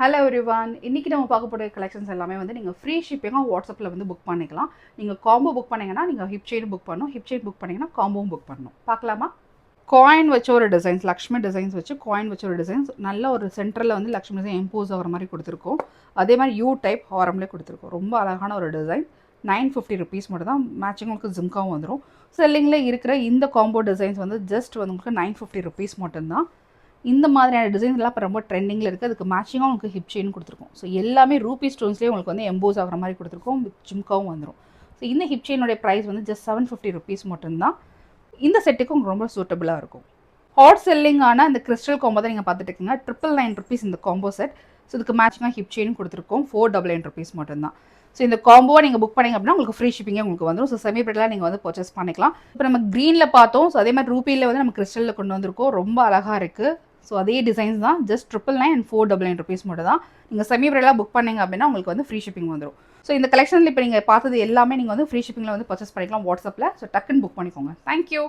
Hello everyone, இன்றைக்கி நம்ம பார்க்க போகிற கலெக்ஷன்ஸ் எல்லாமே வந்து நீங்கள் ஃப்ரீ ஷிப்பிங்காக வாட்ஸ்அப்பில் வந்து புக் பண்ணிக்கலாம். நீங்கள் காம்போ புக் பண்ணிங்கன்னா நீங்கள் ஹிப் செயின் புக் பண்ணணும், ஹிப் செயின் புக் பண்ணிங்கன்னா காம்போவும் புக் பண்ணணும். பார்க்கலாமா? காயின் வச்ச ஒரு டிசைன்ஸ், லக்ஷ்மி டிசைன்ஸ் வச்சு காயின் வச்ச ஒரு டிசைன்ஸ், நல்ல ஒரு சென்டரில் வந்து லக்ஷ்மி டிசைன் இம்போஸ் ஆகிற மாதிரி கொடுத்துருக்கோம். அதே மாதிரி யூ டைப் ஹாரம்லேயே கொடுத்துருக்கோம். ரொம்ப அழகான ஒரு டிசைன். 950 ருபீஸ் மட்டும் தான். மேட்சிங் உங்களுக்கு ஜிம்காவும் வந்துடும். செல்லிங்கில் இருக்கிற இந்த காம்போ டிசைன்ஸ் வந்து ஜஸ்ட் வந்து உங்களுக்கு 950 ருபீஸ் மட்டும்தான். இந்த மாதிரியான டிசைன்ஸ்லாம் இப்போ ரொம்ப ட்ரெண்டிங்கில் இருக்குது. அதுக்கு மேட்சிங்காக உங்களுக்கு ஹிப் செயின் கொடுத்துருக்கோம். ஸோ எல்லாமே ரூபி ஸ்டோன்ஸ்லேயே உங்களுக்கு வந்து எம்போஸ் ஆகிற மாதிரி கொடுத்துருக்கோம். வித் ஜிம்காவும் வந்துடும். ஸோ இந்த ஹிப் செயினுடைய ப்ரைஸ் வந்து ஜஸ்ட் 750 ருபீஸ் மட்டும்தான். இந்த செட்டுக்கு உங்களுக்கு ரொம்ப சூட்டபுளாக இருக்கும். ஹாட் செல்லிங்கான இந்த கிறிஸ்டல் காம்போ தான் நீங்கள் பார்த்துட்டு இருக்கீங்க. 999 ருபீஸ் இந்த காம்போ செட். ஸோ இதுக்கு மேட்சிங்காக ஹிப் செயின் கொடுத்துருக்கோம். 499 ருபீஸ் மட்டும்தான். ஸோ இந்த காம்போவை நீங்கள் புக் பண்ணிங்க அப்படின்னா உங்களுக்கு ஃப்ரீ ஷிப்பிங்கே உங்களுக்கு வந்துடும். ஸோ செமி பிரெட்லாம் நீங்கள் வந்து பர்ச்சேஸ் பண்ணிக்கலாம். இப்போ நம்ம க்ரீனில் பார்த்தோம். ஸோ அதே மாதிரி ரூபியில் வந்து நம்ம கிறிஸ்டலில் கொண்டு வந்திருக்கோம். ரொம்ப அழகாக இருக்குது. ஸோ அதே டிசைன்ஸ் தான். ஜஸ்ட் 999 அண்ட் 499 ருபீஸ் மட்டும் தான். நீங்கள் செமி பிரெட்லாம் புக் பண்ணிங்க அப்படின்னா உங்களுக்கு வந்து ஃப்ரீ ஷிப்பிங் வந்துடும். ஸோ இந்த கலெக்ஷனில் இப்போ நீங்கள் பார்த்தது எல்லாமே நீங்கள் வந்து ஃப்ரீ ஷிப்பிங்கில் வந்து பர்ச்சேஸ் பண்ணிக்கலாம் வாட்ஸ்அப்பில். ஸோ டக்குன்னு புக் பண்ணிக்கோங்க. தேங்க்யூ.